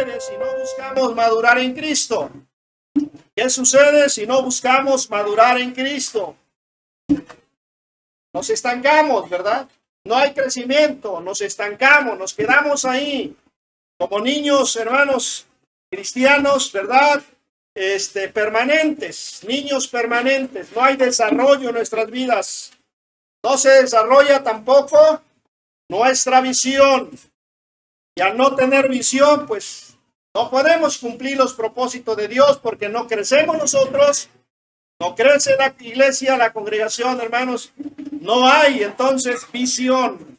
sucede si no buscamos madurar en Cristo? ¿Qué sucede si no buscamos madurar en Cristo? Nos estancamos, ¿verdad? No hay crecimiento, nos estancamos, nos quedamos ahí como niños, hermanos cristianos, ¿verdad? Permanentes, niños permanentes. No hay desarrollo en nuestras vidas. No se desarrolla tampoco nuestra visión. Y al no tener visión, pues no podemos cumplir los propósitos de Dios porque no crecemos nosotros, no crece la iglesia, la congregación, hermanos. No hay entonces visión.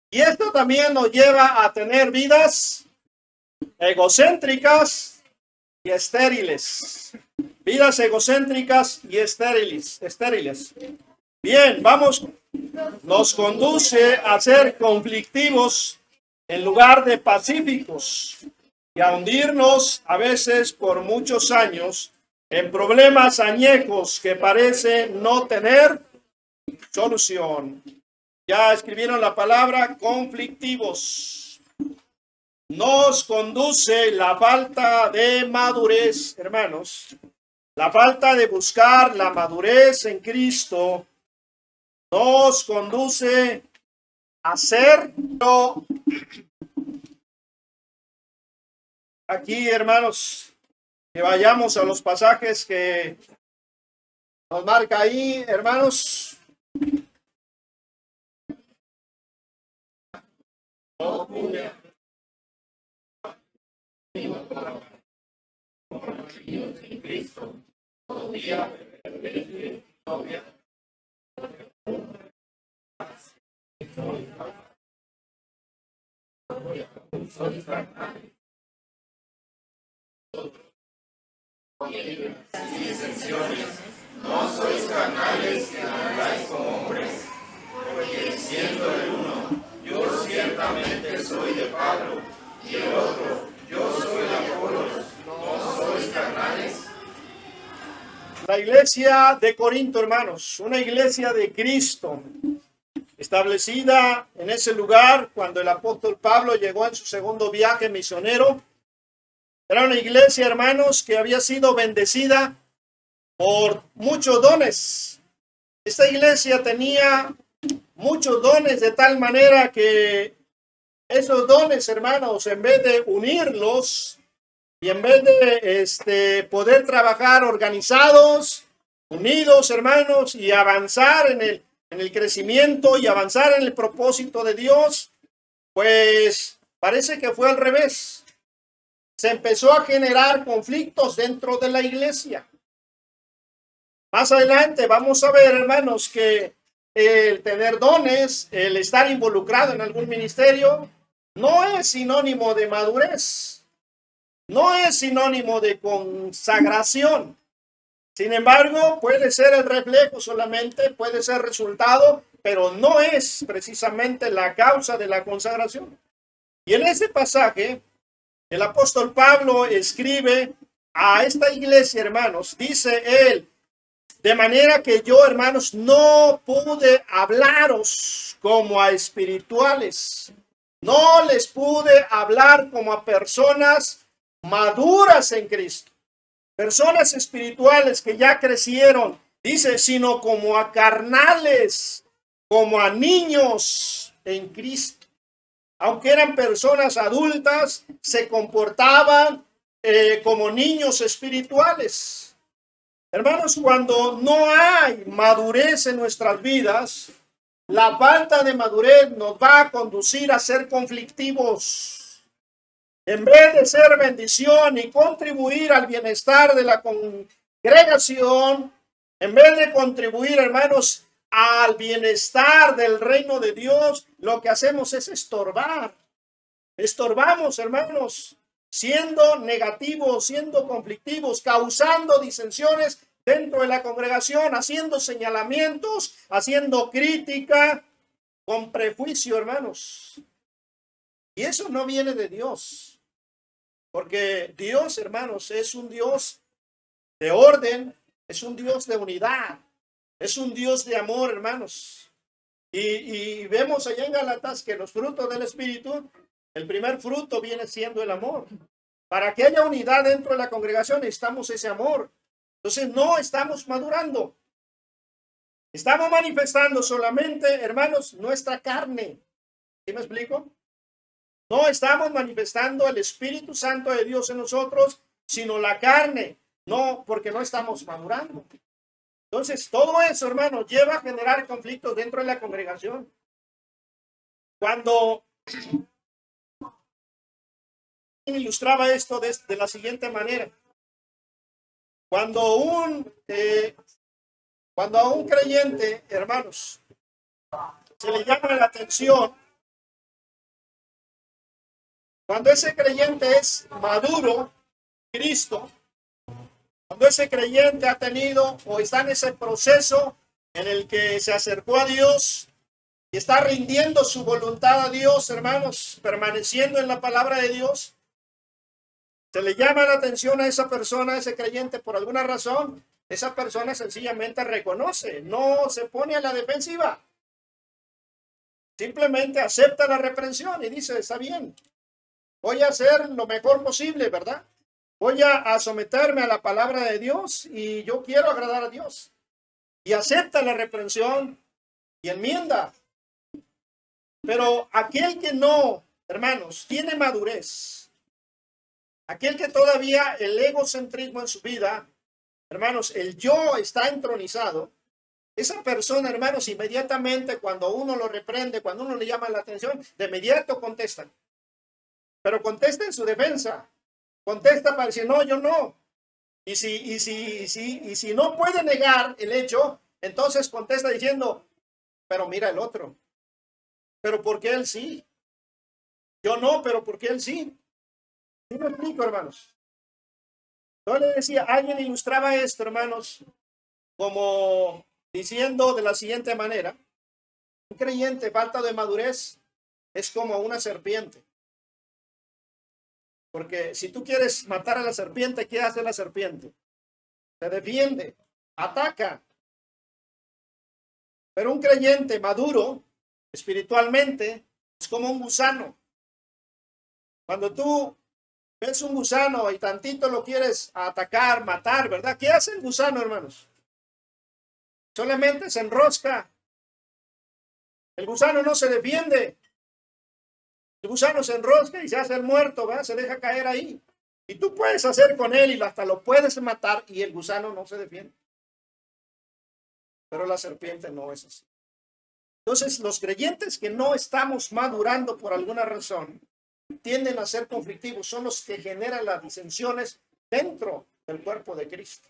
Y esto también nos lleva a tener vidas egocéntricas y estériles. Vidas egocéntricas y estériles. Bien, vamos. Nos conduce a ser conflictivos en lugar de pacíficos y a hundirnos a veces por muchos años en problemas añejos que parecen no tener solución. Ya escribieron la palabra conflictivos. Nos conduce la falta de madurez, hermanos. La falta de buscar la madurez en Cristo nos conduce a ser aquí, hermanos, que vayamos a los pasajes que nos marca ahí, hermanos. No sois carnales que andáis como hombres, porque siendo el uno, yo ciertamente soy de Pablo, y el otro, yo soy de Apolos, no sois carnales. La iglesia de Corinto, hermanos, una iglesia de Cristo, establecida en ese lugar cuando el apóstol Pablo llegó en su segundo viaje misionero. Era una iglesia, hermanos, que había sido bendecida por muchos dones. Esta iglesia tenía muchos dones de tal manera que esos dones, hermanos, en vez de unirlos y en vez de poder trabajar organizados, unidos, hermanos, y avanzar en el crecimiento y avanzar en el propósito de Dios, pues parece que fue al revés. Se empezó a generar conflictos dentro de la iglesia. Más adelante vamos a ver, hermanos, que el tener dones, el estar involucrado en algún ministerio, no es sinónimo de madurez, no es sinónimo de consagración. Sin embargo, puede ser el reflejo solamente, puede ser resultado, pero no es precisamente la causa de la consagración. Y en este pasaje, el apóstol Pablo escribe a esta iglesia, hermanos, dice él, de manera que yo, hermanos, no pude hablaros como a espirituales, no les pude hablar como a personas maduras en Cristo, personas espirituales que ya crecieron, dice, sino como a carnales, como a niños en Cristo. Aunque eran personas adultas, se comportaban como niños espirituales. Hermanos, cuando no hay madurez en nuestras vidas, la falta de madurez nos va a conducir a ser conflictivos. En vez de ser bendición y contribuir al bienestar de la congregación, en vez de contribuir, hermanos, al bienestar del reino de Dios, lo que hacemos es estorbar. Estorbamos, hermanos, siendo negativos, siendo conflictivos, causando disensiones dentro de la congregación, haciendo señalamientos, haciendo crítica, con prejuicio, hermanos. Y eso no viene de Dios, porque Dios, hermanos, es un Dios de orden, es un Dios de unidad. Es un Dios de amor, hermanos. Y vemos allá en Gálatas que los frutos del Espíritu, el primer fruto viene siendo el amor. Para que haya unidad dentro de la congregación necesitamos ese amor. Entonces no estamos madurando. Estamos manifestando solamente, hermanos, nuestra carne. ¿Sí me explico? No estamos manifestando el Espíritu Santo de Dios en nosotros, sino la carne. No, porque no estamos madurando. Entonces, todo eso, hermano, lleva a generar conflictos dentro de la congregación. Cuando ilustraba esto de la siguiente manera. Cuando a un creyente, hermanos, se le llama la atención, cuando ese creyente es maduro, Cristo, cuando ese creyente ha tenido o está en ese proceso en el que se acercó a Dios y está rindiendo su voluntad a Dios, hermanos, permaneciendo en la palabra de Dios, se le llama la atención a esa persona, a ese creyente, por alguna razón, esa persona sencillamente reconoce, no se pone a la defensiva. Simplemente acepta la reprensión y dice, está bien, voy a hacer lo mejor posible, ¿verdad? Voy a someterme a la palabra de Dios y yo quiero agradar a Dios. Y acepta la reprensión y enmienda. Pero aquel que no, hermanos, tiene madurez, aquel que todavía el egocentrismo en su vida, hermanos, el yo está entronizado, esa persona, hermanos, inmediatamente cuando uno lo reprende, cuando uno le llama la atención, de inmediato contesta. Pero contesta en su defensa. Contesta para decir, no, yo no. Y si no puede negar el hecho, entonces contesta diciendo, pero mira el otro. Pero ¿por qué él sí? Yo no, pero ¿por qué él sí? ¿Sí me explico, hermanos? Yo le decía, alguien ilustraba esto, hermanos, como diciendo de la siguiente manera, un creyente falta de madurez es como una serpiente. Porque si tú quieres matar a la serpiente, ¿qué hace la serpiente? Se defiende, ataca. Pero un creyente maduro, espiritualmente, es como un gusano. Cuando tú ves un gusano y tantito lo quieres atacar, matar, ¿verdad? ¿Qué hace el gusano, hermanos? Solamente se enrosca. El gusano no se defiende. El gusano se enrosca y se hace el muerto, ¿verdad? Se deja caer ahí. Y tú puedes hacer con él y hasta lo puedes matar y el gusano no se defiende. Pero la serpiente no es así. Entonces, los creyentes que no estamos madurando por alguna razón tienden a ser conflictivos, son los que generan las disensiones dentro del cuerpo de Cristo.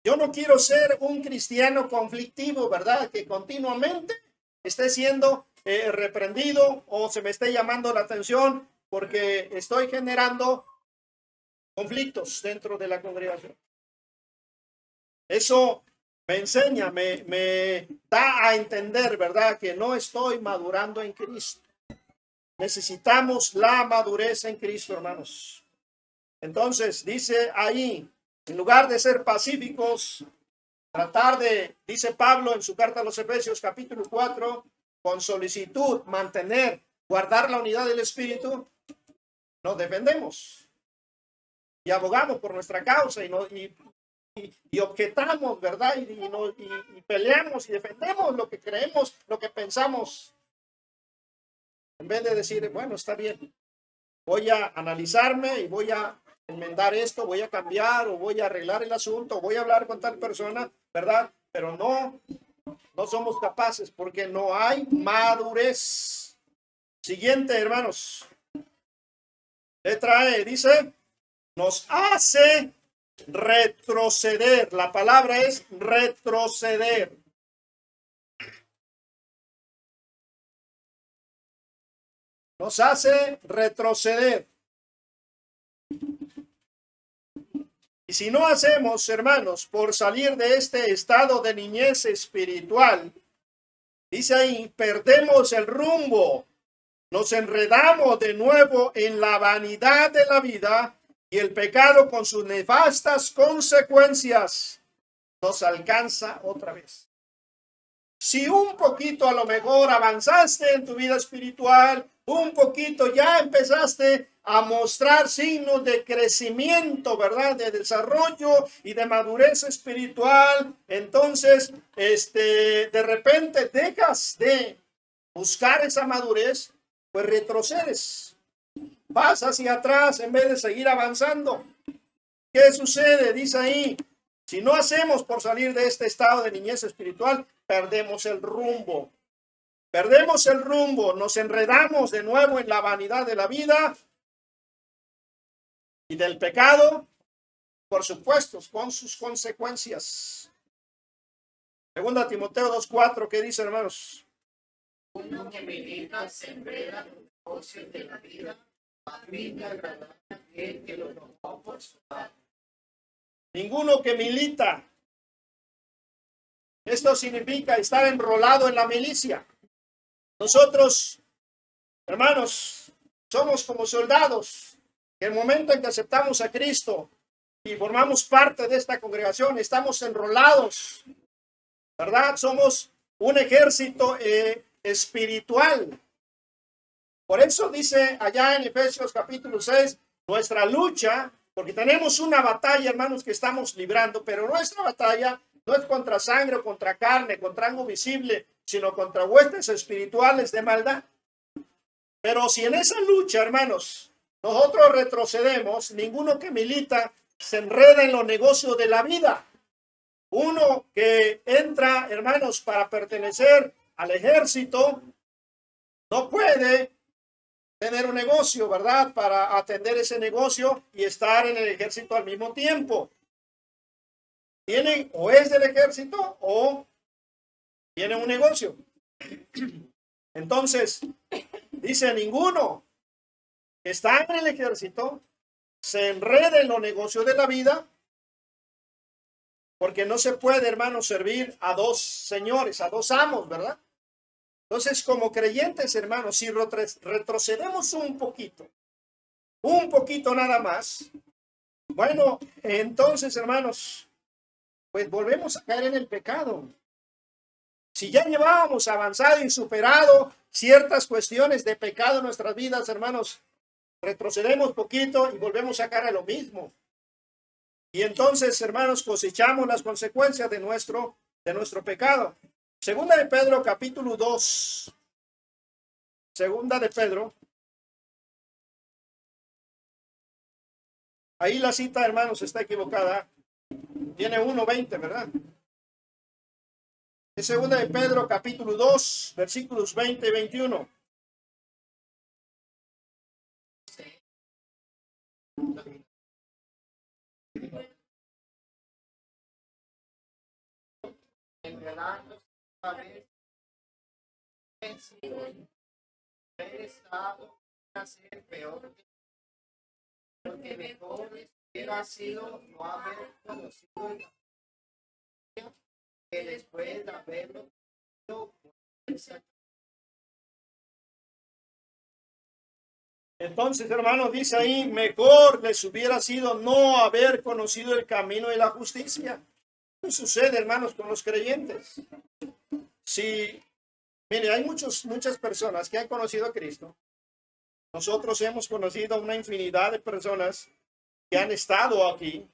Yo no quiero ser un cristiano conflictivo, ¿verdad? Que continuamente esté siendo reprendido o se me esté llamando la atención porque estoy generando conflictos dentro de la congregación. Eso me enseña, me da a entender, ¿verdad? Que no estoy madurando en Cristo. Necesitamos la madurez en Cristo, hermanos. Entonces, dice ahí, en lugar de ser pacíficos, tratar de, dice Pablo en su carta a los Efesios, capítulo 4, con solicitud, mantener, guardar la unidad del Espíritu, nos defendemos y abogamos por nuestra causa y objetamos, ¿verdad? Y peleamos y defendemos lo que creemos, lo que pensamos. En vez de decir, bueno, está bien, voy a analizarme y voy a enmendar esto, voy a cambiar o voy a arreglar el asunto, voy a hablar con tal persona, ¿verdad? Pero no somos capaces porque no hay madurez. Siguiente, hermanos. Letra E, dice, nos hace retroceder. La palabra es retroceder. Nos hace retroceder. Y si no hacemos, hermanos, por salir de este estado de niñez espiritual, dice ahí, perdemos el rumbo, nos enredamos de nuevo en la vanidad de la vida y el pecado con sus nefastas consecuencias nos alcanza otra vez. Si un poquito a lo mejor avanzaste en tu vida espiritual, un poquito, ya empezaste a mostrar signos de crecimiento, ¿verdad? De desarrollo y de madurez espiritual. Entonces, de repente dejas de buscar esa madurez, pues retrocedes. Vas hacia atrás en vez de seguir avanzando. ¿Qué sucede? Dice ahí, si no hacemos por salir de este estado de niñez espiritual, perdemos el rumbo. Perdemos el rumbo, nos enredamos de nuevo en la vanidad de la vida y del pecado, por supuesto, con sus consecuencias. Segunda Timoteo 2:4, ¿qué dice, hermanos? Uno que milita se enreda en los negocios de la vida, a fin de agradar a aquel que lo tomó por su lado. Ninguno que milita. Esto significa estar enrolado en la milicia. Nosotros, hermanos, somos como soldados que en el momento en que aceptamos a Cristo y formamos parte de esta congregación, estamos enrolados, ¿verdad? Somos un ejército espiritual. Por eso dice allá en Efesios capítulo 6, nuestra lucha, porque tenemos una batalla, hermanos, que estamos librando, pero nuestra batalla no es contra sangre o contra carne, contra algo visible, sino contra huestes espirituales de maldad. Pero si en esa lucha, hermanos, nosotros retrocedemos, ninguno que milita se enreda en los negocios de la vida. Uno que entra, hermanos, para pertenecer al ejército, no puede tener un negocio, ¿verdad? Para atender ese negocio y estar en el ejército al mismo tiempo. Tiene o es del ejército o tiene un negocio. Entonces, dice, ninguno que está en el ejército se enreda en los negocios de la vida, porque no se puede, hermano, servir a dos señores, a dos amos, ¿verdad? Entonces, como creyentes, hermanos, si retrocedemos un poquito nada más, bueno, entonces, hermanos, pues volvemos a caer en el pecado. Si ya llevábamos avanzado y superado ciertas cuestiones de pecado en nuestras vidas, hermanos, retrocedemos poquito y volvemos a caer a lo mismo. Y entonces, hermanos, cosechamos las consecuencias de nuestro pecado. Segunda de Pedro, capítulo 2. Segunda de Pedro. Ahí la cita, hermanos, está equivocada. Tiene 1:20, ¿verdad? Es segunda de Pedro, capítulo 2, versículos 20 y 21. Enredando a veces vencido, el estado a ser peor, porque mejor hubiera sido no haber conocido el que después de haberlo Entonces, hermanos, dice ahí, mejor les hubiera sido no haber conocido el camino de la justicia. ¿Qué sucede, hermanos, con los creyentes? Si, mire, hay muchas personas que han conocido a Cristo. Nosotros hemos conocido una infinidad de personas que han estado aquí,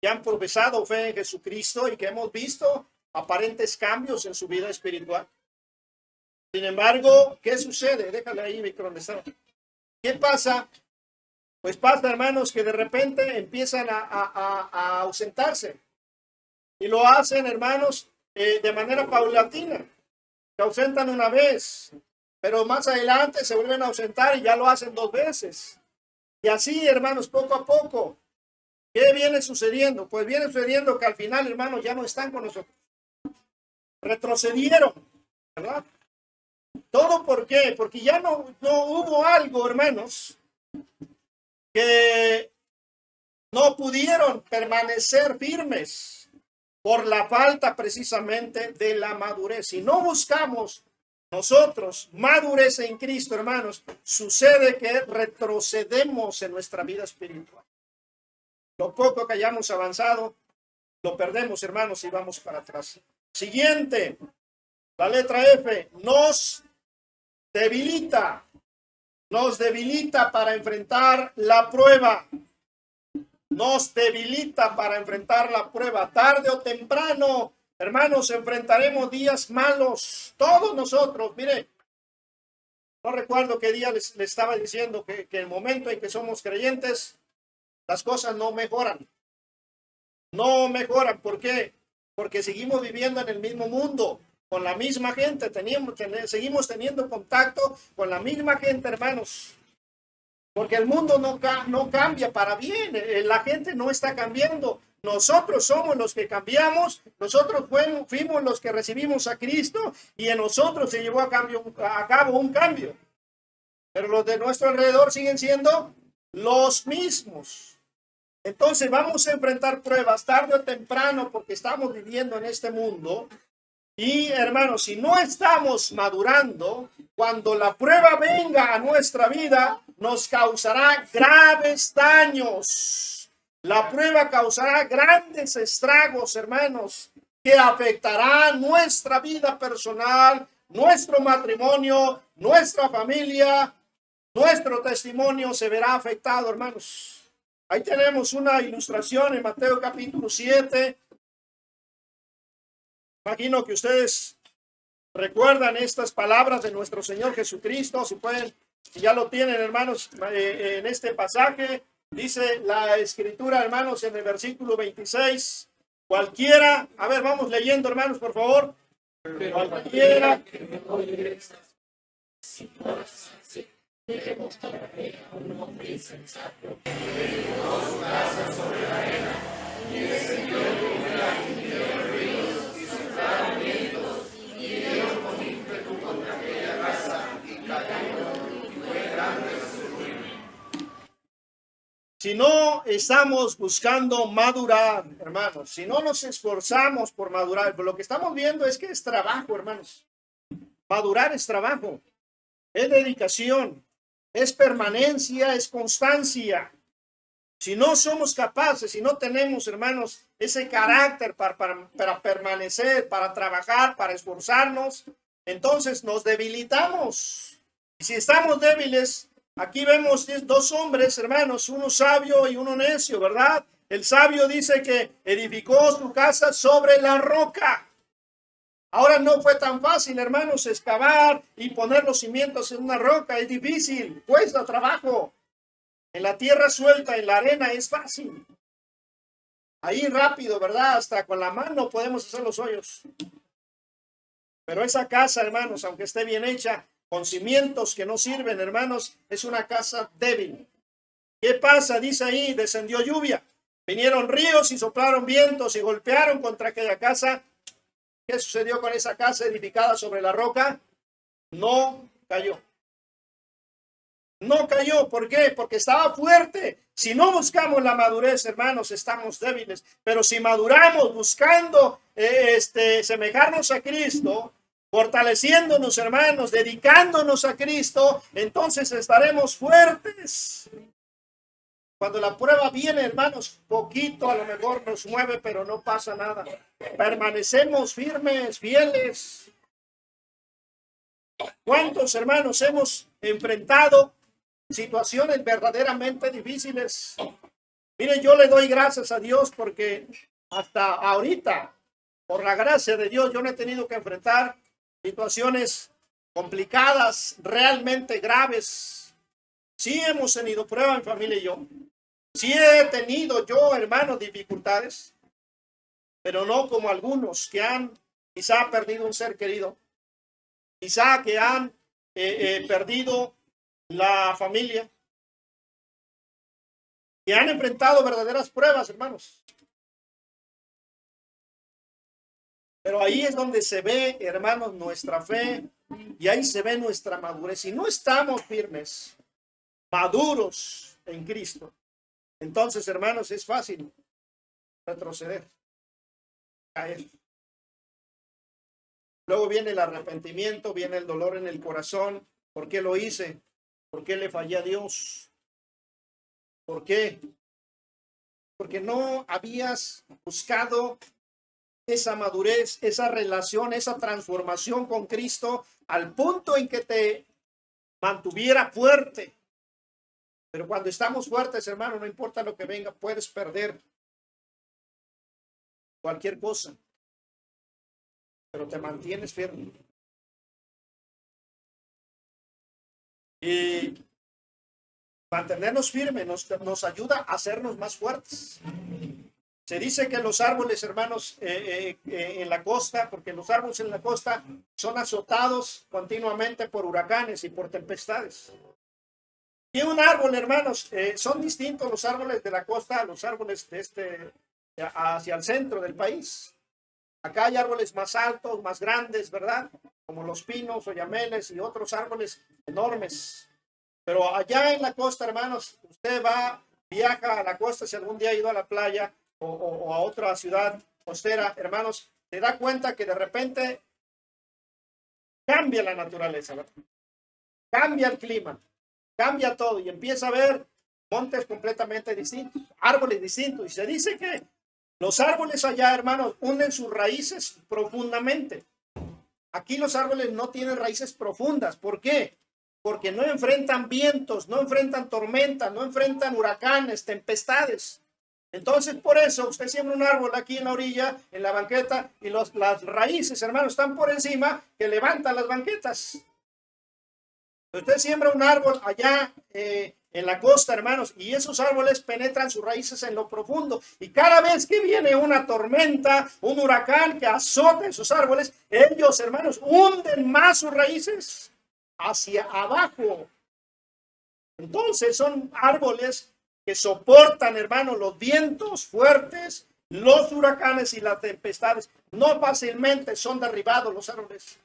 que han profesado fe en Jesucristo y que hemos visto aparentes cambios en su vida espiritual. Sin embargo, ¿qué sucede? Déjale ahí, Víctor, ¿dónde está? ¿Qué pasa? Pues pasa, hermanos, que de repente empiezan a ausentarse. Y lo hacen, hermanos, de manera paulatina. Se ausentan una vez, pero más adelante se vuelven a ausentar y ya lo hacen 2 veces. Y así, hermanos, poco a poco. ¿Qué viene sucediendo? Pues viene sucediendo que al final, hermanos, ya no están con nosotros. Retrocedieron, ¿verdad? ¿Todo por qué? Porque ya no hubo algo, hermanos, que no pudieron permanecer firmes por la falta precisamente de la madurez. Si no buscamos nosotros madurez en Cristo, hermanos, sucede que retrocedemos en nuestra vida espiritual. Lo poco que hayamos avanzado, lo perdemos, hermanos, y vamos para atrás. Siguiente, la letra F, nos debilita. nos debilita para enfrentar la prueba. Nos debilita para enfrentar la prueba. Tarde o temprano, hermanos, enfrentaremos días malos. Todos nosotros, mire, no recuerdo qué día les estaba diciendo que el momento en que somos creyentes, las cosas no mejoran. No mejoran. ¿Por qué? Porque seguimos viviendo en el mismo mundo, con la misma gente. Seguimos teniendo contacto con la misma gente, hermanos. Porque el mundo no cambia para bien. La gente no está cambiando. Nosotros somos los que cambiamos. Nosotros fuimos los que recibimos a Cristo y en nosotros se llevó a cabo un cambio. Pero los de nuestro alrededor siguen siendo los mismos. Entonces vamos a enfrentar pruebas tarde o temprano porque estamos viviendo en este mundo. Y hermanos, si no estamos madurando, cuando la prueba venga a nuestra vida, nos causará graves daños. La prueba causará grandes estragos, hermanos, que afectará nuestra vida personal, nuestro matrimonio, nuestra familia, nuestro testimonio se verá afectado, hermanos. Ahí tenemos una ilustración en Mateo capítulo 7. Imagino que ustedes recuerdan estas palabras de nuestro Señor Jesucristo. Si pueden, si ya lo tienen, hermanos, en este pasaje, dice la Escritura, hermanos, en el versículo 26, cualquiera, a ver, vamos leyendo, hermanos, por favor. Cualquiera si no estamos buscando madurar, hermanos, si no nos esforzamos por madurar, lo que estamos viendo es que es trabajo, hermanos. Madurar es trabajo, es dedicación, es permanencia, es constancia. Si no somos capaces, si no tenemos, hermanos, ese carácter para permanecer, para trabajar, para esforzarnos, entonces nos debilitamos. Y si estamos débiles, aquí vemos dos hombres, hermanos, uno sabio y uno necio, ¿verdad? El sabio dice que edificó su casa sobre la roca. Ahora no fue tan fácil, hermanos, excavar y poner los cimientos en una roca. Es difícil, cuesta trabajo. En la tierra suelta, en la arena, es fácil. Ahí rápido, ¿verdad? Hasta con la mano podemos hacer los hoyos. Pero esa casa, hermanos, aunque esté bien hecha, con cimientos que no sirven, hermanos, es una casa débil. ¿Qué pasa? Dice ahí, descendió lluvia. Vinieron ríos y soplaron vientos y golpearon contra aquella casa. ¿Qué sucedió con esa casa edificada sobre la roca? No cayó. No cayó. ¿Por qué? Porque estaba fuerte. Si no buscamos la madurez, hermanos, estamos débiles. Pero si maduramos buscando semejarnos a Cristo, fortaleciéndonos, hermanos, dedicándonos a Cristo, entonces estaremos fuertes. Cuando la prueba viene, hermanos, poquito a lo mejor nos mueve, pero no pasa nada. Permanecemos firmes, fieles. ¿Cuántos, hermanos, hemos enfrentado situaciones verdaderamente difíciles? Miren, yo le doy gracias a Dios porque hasta ahorita, por la gracia de Dios, yo no he tenido que enfrentar situaciones complicadas, realmente graves. Sí hemos tenido prueba, mi familia y yo. Sí he tenido yo, hermanos, dificultades, pero no como algunos que han quizá perdido un ser querido, quizá que han perdido la familia, que han enfrentado verdaderas pruebas, hermanos. Pero ahí es donde se ve, hermanos, nuestra fe y ahí se ve nuestra madurez. Si no estamos firmes, maduros en Cristo, entonces, hermanos, es fácil retroceder, caer. Luego viene el arrepentimiento, viene el dolor en el corazón. ¿Por qué lo hice? ¿Por qué le fallé a Dios? ¿Por qué? Porque no habías buscado esa madurez, esa relación, esa transformación con Cristo al punto en que te mantuviera fuerte. Pero cuando estamos fuertes, hermano, no importa lo que venga, puedes perder cualquier cosa, pero te mantienes firme. Y mantenernos firmes nos ayuda a hacernos más fuertes. Se dice que los árboles, hermanos, en la costa, porque los árboles en la costa son azotados continuamente por huracanes y por tempestades. Y un árbol, hermanos, son distintos los árboles de la costa a los árboles de hacia el centro del país. Acá hay árboles más altos, más grandes, ¿verdad? Como los pinos, oyameles y otros árboles enormes. Pero allá en la costa, hermanos, usted viaja a la costa, si algún día ha ido a la playa o a otra ciudad costera, hermanos, se da cuenta que de repente cambia la naturaleza, ¿verdad? Cambia el clima, cambia todo y empieza a ver montes completamente distintos, árboles distintos. Y se dice que los árboles allá, hermanos, hunden sus raíces profundamente. Aquí los árboles no tienen raíces profundas. ¿Por qué? Porque no enfrentan vientos, no enfrentan tormentas, no enfrentan huracanes, tempestades. Entonces, por eso, usted siembra un árbol aquí en la orilla, en la banqueta, y las raíces, hermanos, están por encima, que levantan las banquetas. Usted siembra un árbol allá en la costa, hermanos, y esos árboles penetran sus raíces en lo profundo. Y cada vez que viene una tormenta, un huracán que azota esos árboles, ellos, hermanos, hunden más sus raíces hacia abajo. Entonces son árboles que soportan, hermanos, los vientos fuertes, los huracanes y las tempestades. No fácilmente son derribados los árboles.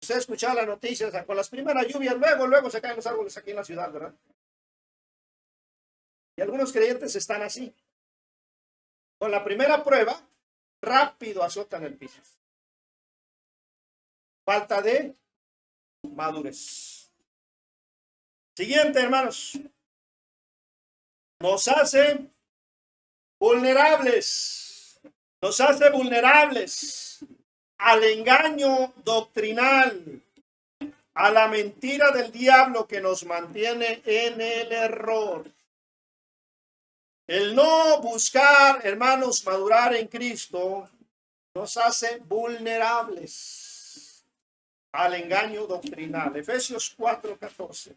Usted ha escuchado las noticias, con las primeras lluvias, luego se caen los árboles aquí en la ciudad, ¿verdad? Y algunos creyentes están así. Con la primera prueba, rápido azotan el piso. Falta de madurez. Siguiente, hermanos. Nos hace vulnerables. Nos hace vulnerables al engaño doctrinal, a la mentira del diablo que nos mantiene en el error. El no buscar, hermanos, madurar en Cristo nos hace vulnerables al engaño doctrinal. Efesios 4:14.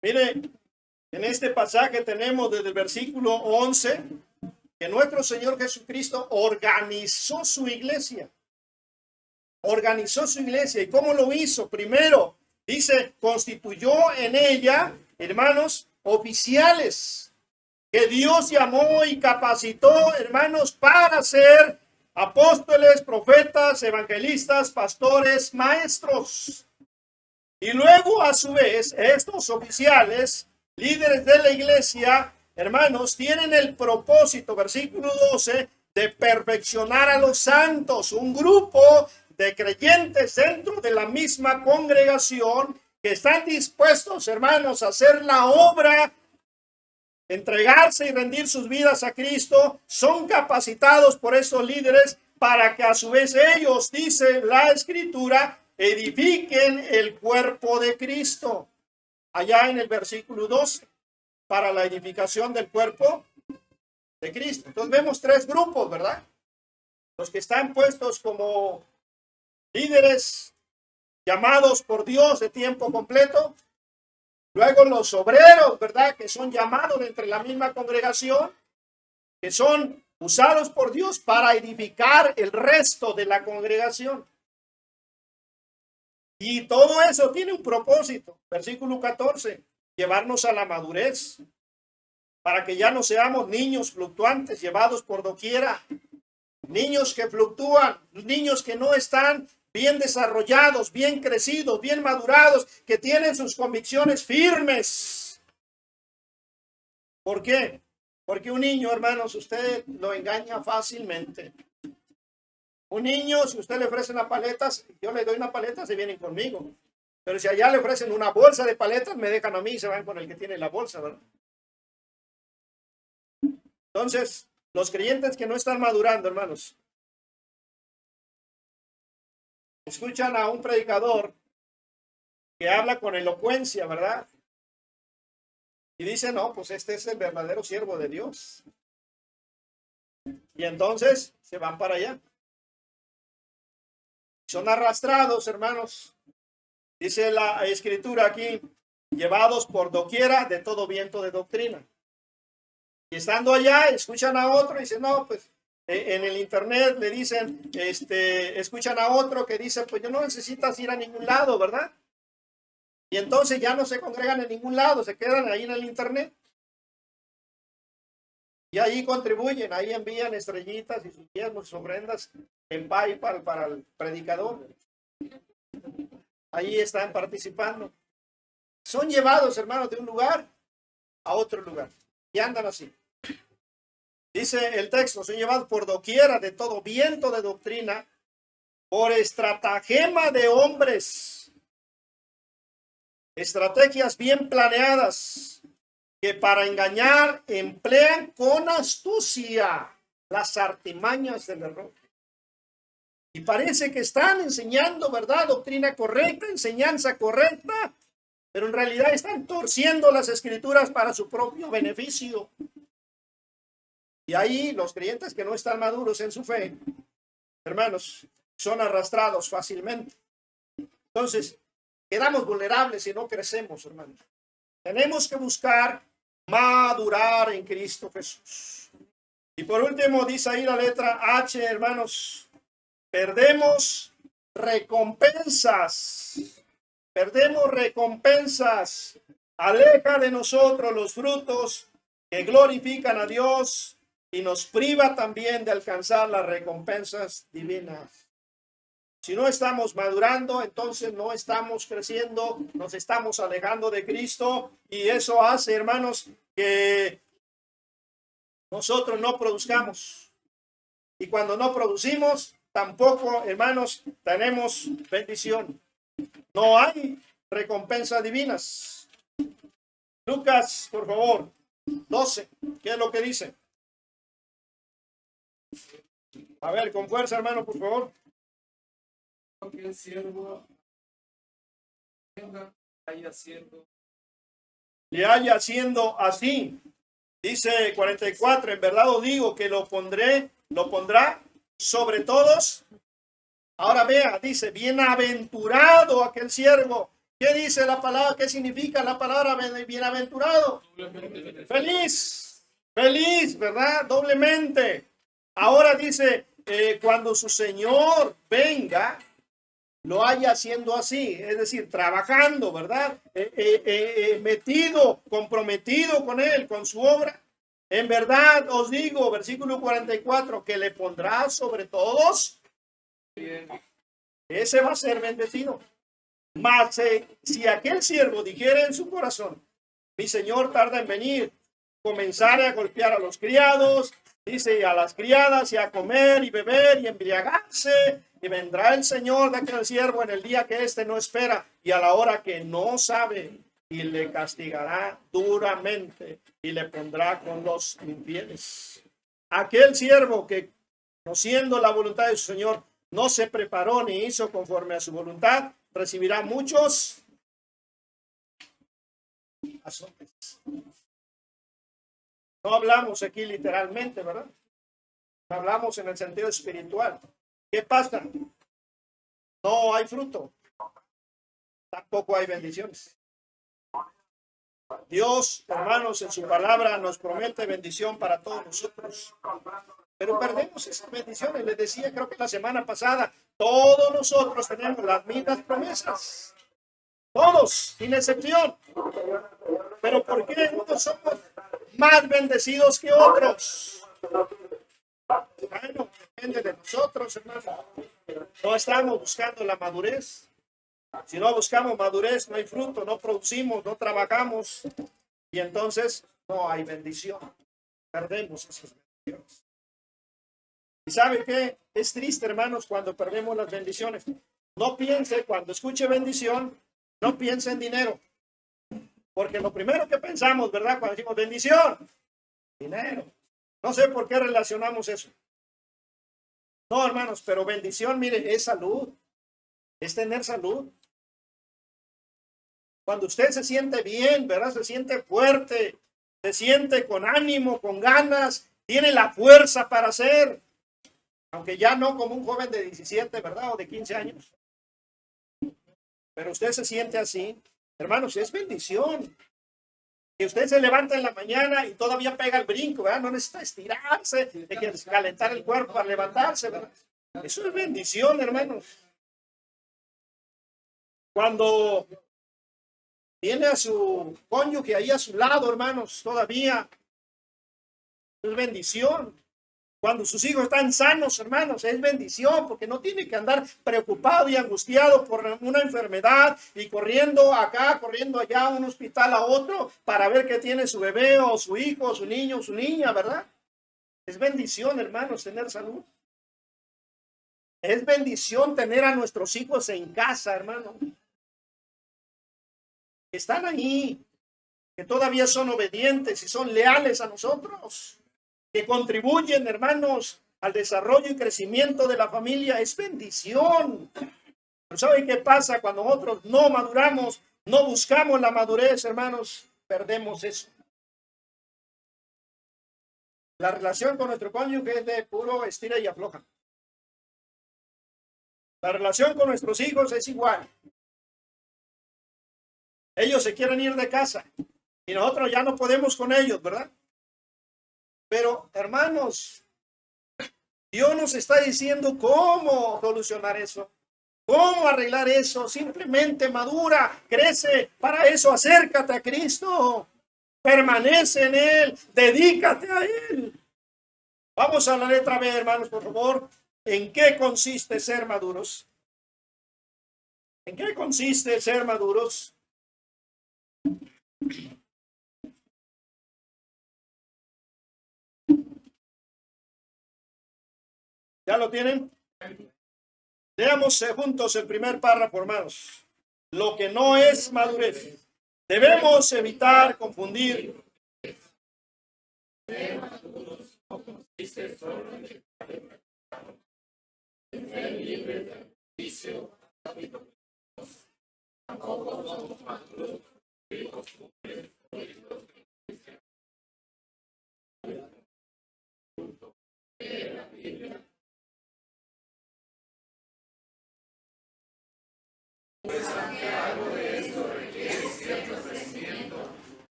Mire, en este pasaje tenemos desde el versículo 11 que nuestro Señor Jesucristo organizó su iglesia. Organizó su iglesia. ¿Y cómo lo hizo? Primero, dice, constituyó en ella, hermanos, oficiales que Dios llamó y capacitó, hermanos, para ser apóstoles, profetas, evangelistas, pastores, maestros. Y luego, a su vez, estos oficiales, líderes de la iglesia, hermanos, tienen el propósito, versículo 12, de perfeccionar a los santos, un grupo de creyentes dentro de la misma congregación que están dispuestos, hermanos, a hacer la obra, entregarse y rendir sus vidas a Cristo. Son capacitados por estos líderes para que a su vez ellos, dice la Escritura, edifiquen el cuerpo de Cristo. Allá en el versículo 12, para la edificación del cuerpo de Cristo. Entonces vemos tres grupos, ¿verdad? Los que están puestos como líderes llamados por Dios de tiempo completo. Luego los obreros, ¿verdad? Que son llamados entre la misma congregación, que son usados por Dios para edificar el resto de la congregación. Y todo eso tiene un propósito. Versículo 14, llevarnos a la madurez, para que ya no seamos niños fluctuantes, llevados por doquiera, niños que fluctúan, niños que no están bien desarrollados, bien crecidos, bien madurados, que tienen sus convicciones firmes. ¿Por qué? Porque un niño, hermanos, usted lo engaña fácilmente. Un niño, si usted le ofrece unas paletas, yo le doy una paleta, se vienen conmigo. Pero si allá le ofrecen una bolsa de paletas, me dejan a mí y se van con el que tiene la bolsa, ¿verdad? Entonces, los creyentes que no están madurando, hermanos, escuchan a un predicador que habla con elocuencia, ¿verdad? Y dice, no, pues este es el verdadero siervo de Dios. Y entonces se van para allá. Son arrastrados, hermanos. Dice la escritura aquí, llevados por doquiera de todo viento de doctrina. Y estando allá, escuchan a otro y dicen, no, pues en el internet le dicen, escuchan a otro que dice, pues yo no necesitas ir a ningún lado, ¿verdad? Y entonces ya no se congregan en ningún lado, se quedan ahí en el internet. Y ahí contribuyen, ahí envían estrellitas y sus diezmos, sus ofrendas en PayPal para el predicador. Ahí están participando. Son llevados, hermanos, de un lugar a otro lugar. Y andan así. Dice el texto, son llevados por doquiera de todo viento de doctrina, por estratagema de hombres. Estrategias bien planeadas que para engañar emplean con astucia las artimañas del error. Y parece que están enseñando, ¿verdad? Doctrina correcta, enseñanza correcta, pero en realidad están torciendo las escrituras para su propio beneficio. Y ahí los creyentes que no están maduros en su fe, hermanos, son arrastrados fácilmente. Entonces, quedamos vulnerables si no crecemos, hermanos. Tenemos que buscar madurar en Cristo Jesús. Y por último, dice ahí la letra H, hermanos, perdemos recompensas. Perdemos recompensas. Aleja de nosotros los frutos que glorifican a Dios y nos priva también de alcanzar las recompensas divinas. Si no estamos madurando, entonces no estamos creciendo, nos estamos alejando de Cristo y eso hace, hermanos, que nosotros no produzcamos. Y cuando no producimos, tampoco, hermanos, tenemos bendición. No hay recompensas divinas. Lucas, por favor, 12, ¿qué es lo que dice? A ver, con fuerza, hermano, por favor. Que el siervo le haya haciendo así. Dice 44, en verdad os digo que lo pondrá sobre todos. Ahora vea, dice, bienaventurado aquel siervo. ¿Qué dice la palabra? ¿Qué significa la palabra bienaventurado? Feliz, feliz, ¿verdad? Doblemente. Ahora dice, cuando su Señor venga, lo haya haciendo así, es decir, trabajando, ¿verdad? Metido, comprometido con él, con su obra. En verdad os digo, versículo 44, que le pondrá sobre todos. Ese va a ser bendecido. Mas si aquel siervo dijera en su corazón, mi señor tarda en venir, comenzare a golpear a los criados, dice, a las criadas, y a comer y beber y embriagarse, y vendrá el señor de aquel siervo en el día que éste no espera y a la hora que no sabe, y le castigará duramente y le pondrá con los infieles. Aquel siervo que, conociendo la voluntad de su señor, no se preparó ni hizo conforme a su voluntad, recibirá muchos azotes. No hablamos aquí literalmente, ¿verdad? Hablamos en el sentido espiritual. ¿Qué pasa? No hay fruto. Tampoco hay bendiciones. Dios, hermanos, en su palabra nos promete bendición para todos nosotros. Pero perdemos esas bendiciones. Les decía, creo que la semana pasada, todos nosotros tenemos las mismas promesas. Todos, sin excepción. Pero ¿por qué unos somos más bendecidos que otros? Bueno, depende de nosotros, hermano. No estamos buscando la madurez. Si no buscamos madurez, no hay fruto, no producimos, no trabajamos. Y entonces no hay bendición. Perdemos esas bendiciones. ¿Y sabe qué? Es triste, hermanos, cuando perdemos las bendiciones. No piense, cuando escuche bendición, no piense en dinero. Porque lo primero que pensamos, ¿verdad? Cuando decimos bendición, dinero. No sé por qué relacionamos eso. No, hermanos, pero bendición, mire, es salud. Es tener salud. Cuando usted se siente bien, ¿verdad? Se siente fuerte, se siente con ánimo, con ganas, tiene la fuerza para hacer. Aunque ya no como un joven de 17, ¿verdad? O de 15 años. Pero usted se siente así. Hermanos, es bendición. Que usted se levanta en la mañana y todavía pega el brinco, ¿verdad? No necesita estirarse, hay que calentar el cuerpo para levantarse, ¿verdad? Eso es bendición, hermanos. Cuando tiene a su cónyuge ahí a su lado, hermanos, todavía es bendición. Cuando sus hijos están sanos, hermanos, es bendición, porque no tiene que andar preocupado y angustiado por una enfermedad y corriendo acá, corriendo allá, a un hospital a otro, para ver qué tiene su bebé o su hijo, o su niño o su niña, ¿verdad? Es bendición, hermanos, tener salud. Es bendición tener a nuestros hijos en casa, hermano. Están ahí, que todavía son obedientes y son leales a nosotros, que contribuyen, hermanos, al desarrollo y crecimiento de la familia. Es bendición. Pero ¿saben qué pasa cuando nosotros no maduramos, no buscamos la madurez, hermanos? Perdemos eso. La relación con nuestro cónyuge es de puro estira y afloja. La relación con nuestros hijos es igual. Ellos se quieren ir de casa y nosotros ya no podemos con ellos, ¿verdad? Pero, hermanos, Dios nos está diciendo cómo solucionar eso, cómo arreglar eso. Simplemente madura, crece. Para eso acércate a Cristo, permanece en Él, dedícate a Él. Vamos a la letra B, hermanos, por favor. ¿En qué consiste ser maduros? ¿En qué consiste ser maduros? ¿Ya lo tienen? Leamos juntos el primer párrafo, hermanos. Lo que no es madurez. Debemos evitar confundir.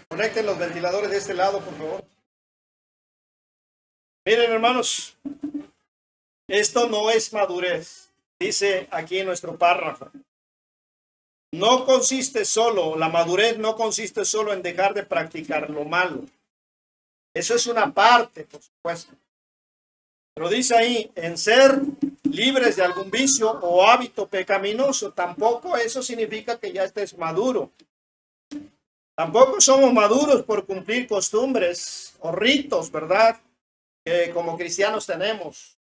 Conecten los ventiladores de este lado, por favor. Miren, hermanos, esto no es madurez, dice aquí en nuestro párrafo. No consiste solo, la madurez no consiste solo en dejar de practicar lo malo. Eso es una parte, por supuesto. Pero dice ahí, en ser libres de algún vicio o hábito pecaminoso. Tampoco eso significa que ya estés maduro. Tampoco somos maduros por cumplir costumbres o ritos, ¿verdad? Que como cristianos tenemos.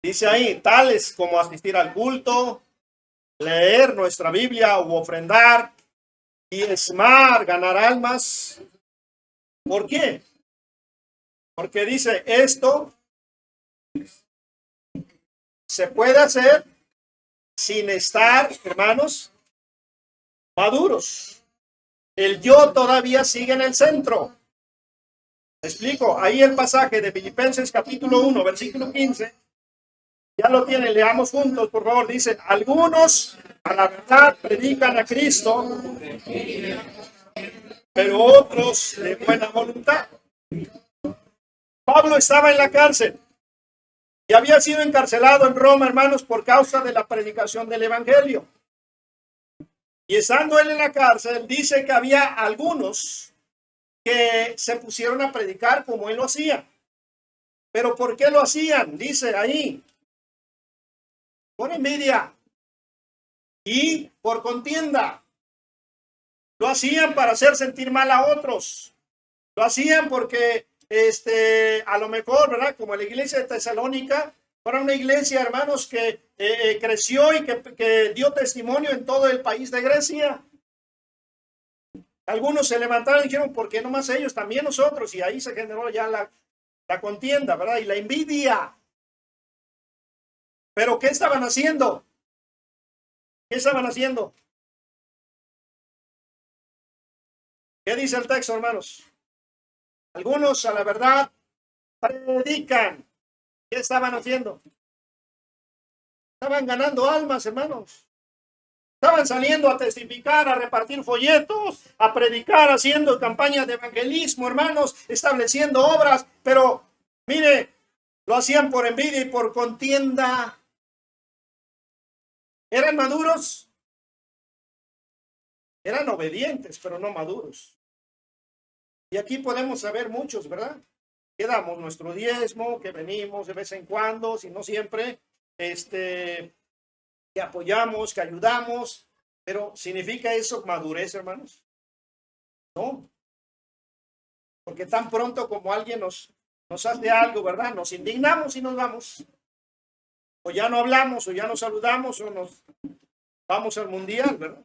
Dice ahí, tales como asistir al culto, leer nuestra Biblia o ofrendar, diezmar, ganar almas. ¿Por qué? Porque dice, esto se puede hacer sin estar, hermanos, maduros. El yo todavía sigue en el centro. ¿Me explico? Ahí el pasaje de Filipenses capítulo 1, versículo 15. Ya lo tienen, leamos juntos, por favor. Dice, algunos a la verdad predican a Cristo, pero otros de buena voluntad. Pablo estaba en la cárcel y había sido encarcelado en Roma, hermanos, por causa de la predicación del evangelio. Y estando él en la cárcel, dice que había algunos que se pusieron a predicar como él lo hacía. ¿Pero por qué lo hacían? Dice ahí, por envidia y por contienda. Lo hacían para hacer sentir mal a otros. Lo hacían porque, a lo mejor, ¿verdad? Como la iglesia de Tesalónica, era una iglesia, hermanos, que creció y que dio testimonio en todo el país de Grecia. Algunos se levantaron y dijeron, ¿por qué no más ellos? También nosotros. Y ahí se generó ya la contienda, ¿verdad? Y la envidia. Pero ¿qué estaban haciendo? ¿Qué estaban haciendo? ¿Qué dice el texto, hermanos? Algunos, a la verdad, predican. ¿Qué estaban haciendo? Estaban ganando almas, hermanos. Estaban saliendo a testificar, a repartir folletos, a predicar, haciendo campañas de evangelismo, hermanos, estableciendo obras. Pero, mire, lo hacían por envidia y por contienda. ¿Eran maduros? Eran obedientes, pero no maduros. Y aquí podemos saber muchos, ¿verdad? Que damos nuestro diezmo, que venimos de vez en cuando, si no siempre, que apoyamos, que ayudamos, pero ¿significa eso madurez, hermanos? No. Porque tan pronto como alguien nos hace algo, ¿verdad? Nos indignamos y nos vamos. O ya no hablamos, o ya no saludamos, o nos vamos al mundial, ¿verdad?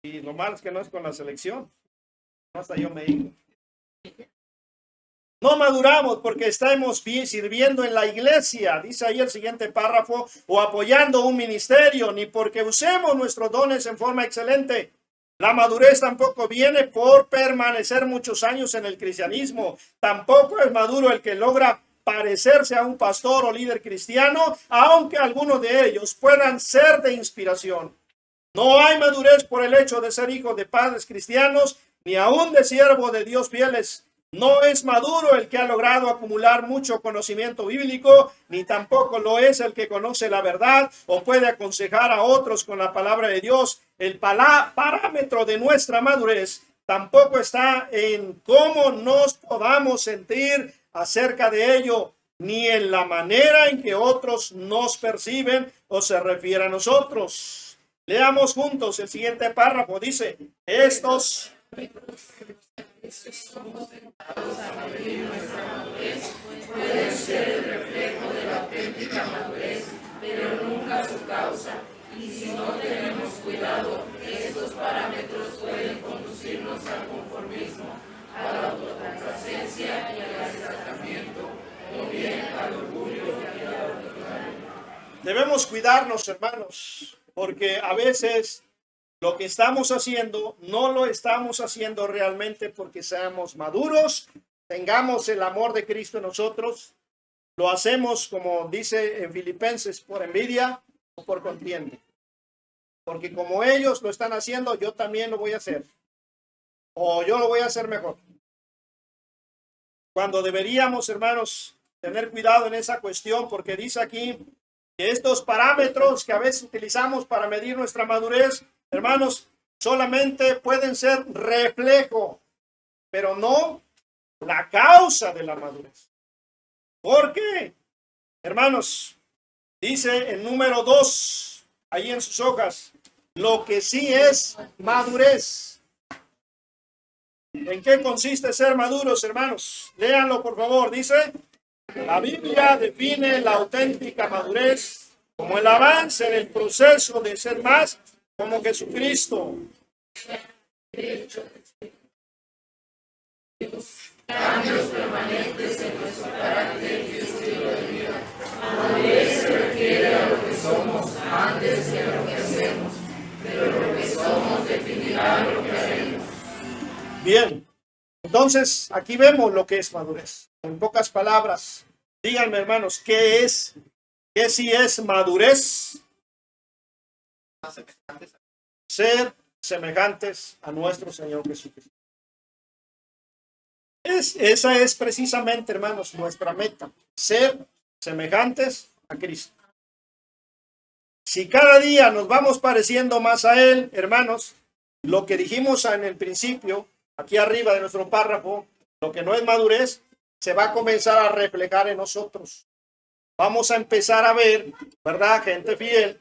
Y lo malo es que no es con la selección. Hasta yo me digo. No maduramos porque estamos bien sirviendo en la iglesia, dice ahí el siguiente párrafo, o apoyando un ministerio, ni porque usemos nuestros dones en forma excelente. La madurez tampoco viene por permanecer muchos años en el cristianismo. Tampoco es maduro el que logra parecerse a un pastor o líder cristiano, aunque algunos de ellos puedan ser de inspiración. No hay madurez por el hecho de ser hijo de padres cristianos, ni aún de siervo de Dios fieles. No es maduro el que ha logrado acumular mucho conocimiento bíblico, ni tampoco lo es el que conoce la verdad o puede aconsejar a otros con la palabra de Dios. El parámetro de nuestra madurez tampoco está en cómo nos podamos sentir acerca de ello, ni en la manera en que otros nos perciben o se refieren a nosotros. Leamos juntos el siguiente párrafo. Dice, estos pueden ser el reflejo de la auténtica madurez, pero nunca su causa. Y si no tenemos cuidado, estos parámetros pueden conducirnos al conformismo, a la autocomplacencia y al estancamiento, o bien al orgullo y al autocontrol. Debemos cuidarnos, hermanos, porque a veces lo que estamos haciendo no lo estamos haciendo realmente porque seamos maduros, tengamos el amor de Cristo en nosotros. Lo hacemos, como dice en Filipenses, por envidia o por contienda. Porque como ellos lo están haciendo, yo también lo voy a hacer. O yo lo voy a hacer mejor. Cuando deberíamos, hermanos, tener cuidado en esa cuestión, porque dice aquí que estos parámetros que a veces utilizamos para medir nuestra madurez, hermanos, solamente pueden ser reflejo, pero no la causa de la madurez. ¿Por qué? Hermanos, dice el número 2, ahí en sus hojas, lo que sí es madurez. ¿En qué consiste ser maduros, hermanos? Léanlo, por favor. Dice, la Biblia define la auténtica madurez como el avance en el proceso de ser más como Jesucristo. Cambios permanentes en nuestro carácter y estilo de vida. Madurez se refiere a lo que somos antes de lo que hacemos, pero lo que somos definirá lo que haremos. Bien, entonces aquí vemos lo que es madurez. En pocas palabras, díganme, hermanos, ¿qué es? ¿Qué sí es madurez? Ser semejantes a nuestro Señor Jesucristo. Esa es precisamente, hermanos, nuestra meta. Ser semejantes a Cristo. Si cada día nos vamos pareciendo más a Él, hermanos, lo que dijimos en el principio, aquí arriba de nuestro párrafo, lo que no es madurez, se va a comenzar a reflejar en nosotros. Vamos a empezar a ver, ¿verdad? Gente fiel.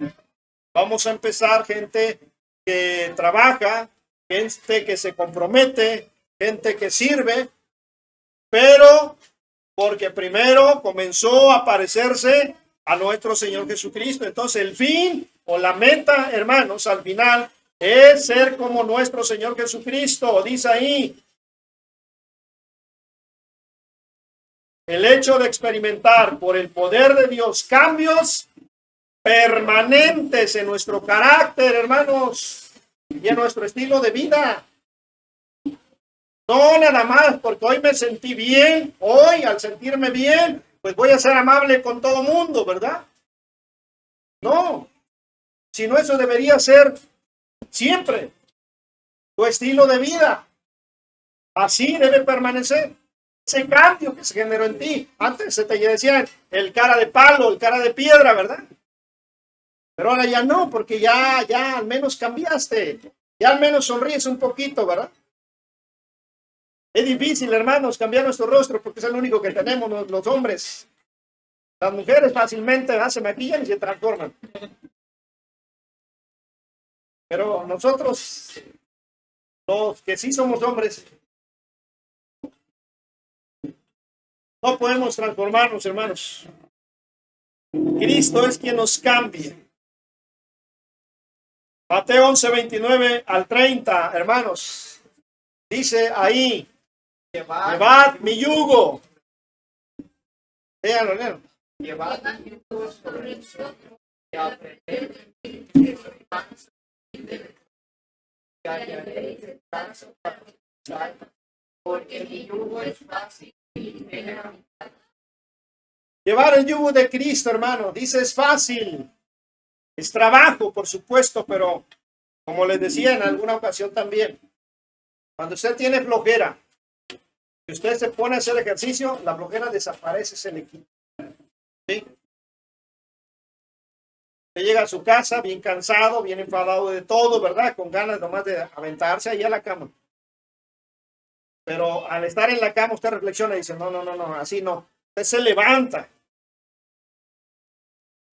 Vamos a empezar, gente que trabaja, gente que se compromete, gente que sirve, pero porque primero comenzó a parecerse a nuestro Señor Jesucristo. Entonces el fin o la meta, hermanos, al final es ser como nuestro Señor Jesucristo. Dice ahí, el hecho de experimentar por el poder de Dios cambios permanentes en nuestro carácter, hermanos, y en nuestro estilo de vida. No nada más porque hoy me sentí bien, hoy al sentirme bien, pues voy a ser amable con todo mundo, ¿verdad? No, sino eso debería ser siempre tu estilo de vida. Así debe permanecer. Ese cambio que se generó en ti. Antes se te decían el cara de palo, el cara de piedra, ¿verdad? Pero ahora ya no, porque ya al menos cambiaste. Ya al menos sonríes un poquito, ¿verdad? Es difícil, hermanos, cambiar nuestro rostro porque es el único que tenemos los hombres. Las mujeres fácilmente se maquillan y se transforman. Pero nosotros, los que sí somos hombres, no podemos transformarnos, hermanos. Cristo es quien nos cambia. Mateo 11, 29 al 30, hermanos. Dice ahí, llevad mi yugo. Léanlo. Llevad mi yugo sobre vosotros y aprended de mí, que hallaréis descanso para vuestras almas, porque mi yugo es fácil y ligera. Llevar el yugo de Cristo, hermano, dice es fácil. Es trabajo, por supuesto, pero como les decía en alguna ocasión también, cuando usted tiene flojera y usted se pone a hacer ejercicio, la flojera desaparece, se le quita. ¿Sí? Usted llega a su casa bien cansado, bien enfadado de todo, ¿verdad? Con ganas nomás de aventarse ahí a la cama. Pero al estar en la cama usted reflexiona y dice, no, así no. Usted se levanta.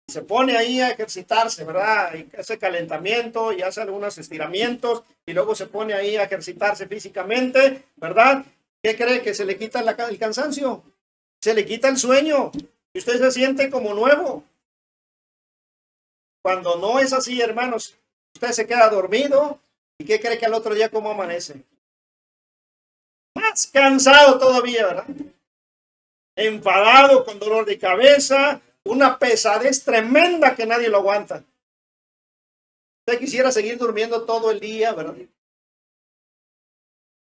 Se pone ahí a ejercitarse, ¿verdad? Y hace calentamiento y hace algunos estiramientos y luego se pone ahí a ejercitarse físicamente, ¿verdad? ¿Qué cree? Que se le quita el cansancio, se le quita el sueño y usted se siente como nuevo. Cuando no es así, hermanos, usted se queda dormido y ¿qué cree que al otro día cómo amanece? Más cansado todavía, ¿verdad? Enfadado, con dolor de cabeza, una pesadez tremenda que nadie lo aguanta. Usted quisiera seguir durmiendo todo el día, ¿verdad?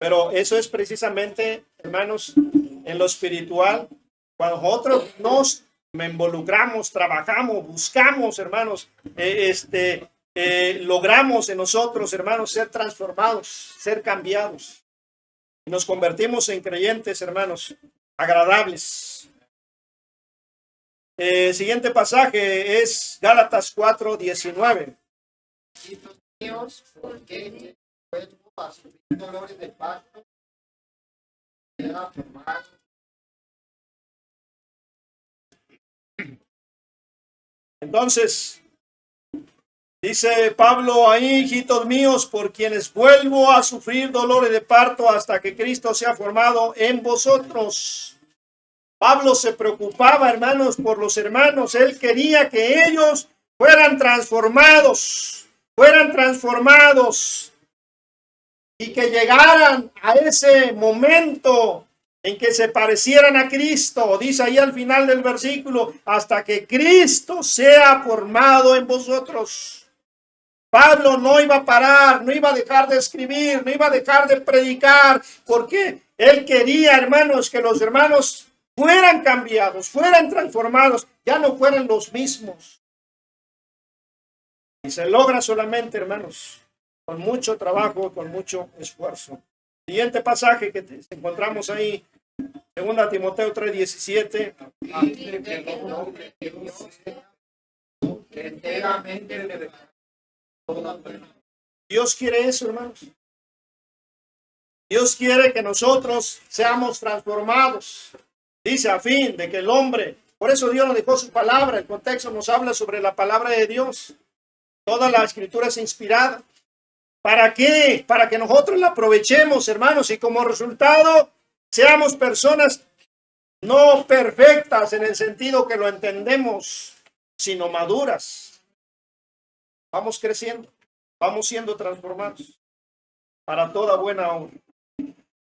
Pero eso es precisamente, hermanos, en lo espiritual. Cuando nosotros nos involucramos, trabajamos, buscamos, hermanos, logramos en nosotros, hermanos, ser transformados, ser cambiados. Y nos convertimos en creyentes, hermanos, agradables. Siguiente pasaje es Gálatas 4:19. Hijitos míos, porque vuelvo a sufrir dolores de parto, queda formado. Entonces, dice Pablo ahí, hijitos míos, por quienes vuelvo a sufrir dolores de parto hasta que Cristo sea formado en vosotros. Pablo se preocupaba, hermanos, por los hermanos. Él quería que ellos fueran transformados y que llegaran a ese momento en que se parecieran a Cristo. Dice ahí al final del versículo, hasta que Cristo sea formado en vosotros. Pablo no iba a parar, no iba a dejar de escribir, no iba a dejar de predicar, porque él quería, hermanos, que los hermanos fueran cambiados, fueran transformados, ya no fueran los mismos. Y se logra solamente, hermanos, con mucho trabajo, con mucho esfuerzo. Siguiente pasaje que encontramos ahí, 2 Timoteo 3:17. Dios quiere eso, hermanos. Dios quiere que nosotros seamos transformados. Dice a fin de que el hombre, por eso Dios nos dejó su palabra, el contexto nos habla sobre la palabra de Dios. Toda la escritura es inspirada. ¿Para qué? Para que nosotros la aprovechemos, hermanos, y como resultado seamos personas no perfectas en el sentido que lo entendemos, sino maduras. Vamos creciendo, vamos siendo transformados para toda buena obra.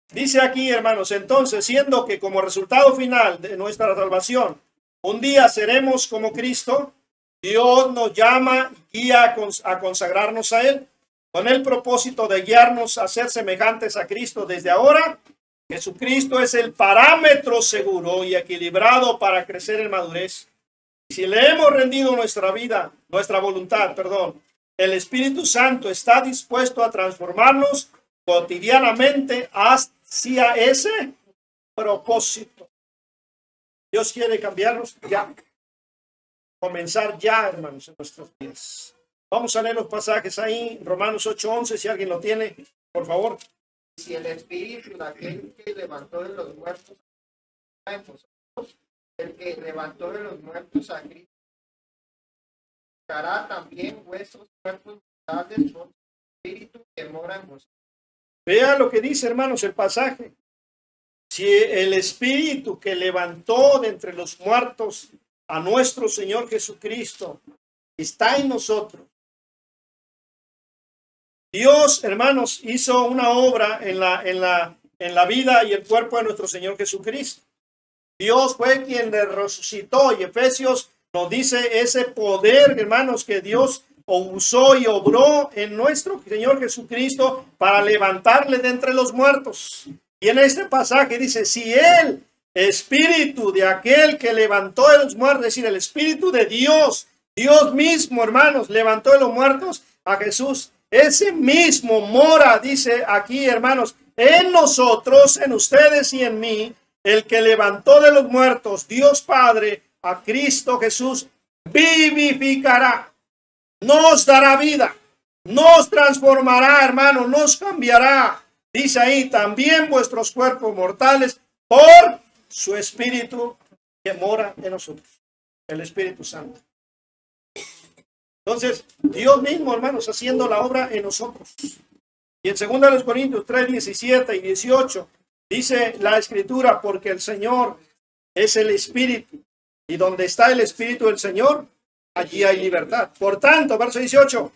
Dice aquí, hermanos, entonces, siendo que como resultado final de nuestra salvación, un día seremos como Cristo, Dios nos llama y guía a consagrarnos a Él, con el propósito de guiarnos a ser semejantes a Cristo desde ahora. Jesucristo es el parámetro seguro y equilibrado para crecer en madurez. Y si le hemos rendido nuestra vida, nuestra voluntad, el Espíritu Santo está dispuesto a transformarnos cotidianamente hacia ese propósito. Dios quiere cambiarnos ya. Comenzar ya, hermanos, en nuestros días. Vamos a leer los pasajes ahí, Romanos 8:11, si alguien lo tiene, por favor. Si el Espíritu de aquel que levantó de los muertos a vosotros, el que levantó de los muertos a Cristo, hará también vuestros cuerpos mortales por su Espíritu que mora en vosotros. Vea lo que dice, hermanos, el pasaje. Si el Espíritu que levantó de entre los muertos a nuestro Señor Jesucristo está en nosotros. Dios, hermanos, hizo una obra en la vida y el cuerpo de nuestro Señor Jesucristo. Dios fue quien le resucitó, y Efesios nos dice ese poder, hermanos, que Dios usó y obró en nuestro Señor Jesucristo para levantarle de entre los muertos. Y en este pasaje dice, si el Espíritu de aquel que levantó de los muertos, es decir, el Espíritu de Dios, Dios mismo, hermanos, levantó de los muertos a Jesús. Ese mismo mora, dice aquí, hermanos, en nosotros, en ustedes y en mí, el que levantó de los muertos, Dios Padre, a Cristo Jesús, vivificará, nos dará vida, nos transformará, hermano, nos cambiará. Dice ahí, también vuestros cuerpos mortales por su Espíritu que mora en nosotros, el Espíritu Santo. Entonces, Dios mismo, hermanos, haciendo la obra en nosotros. Y en 2 Corintios 3:17 y 18, dice la Escritura, porque el Señor es el Espíritu, y donde está el Espíritu del Señor, allí hay libertad. Por tanto, verso 18.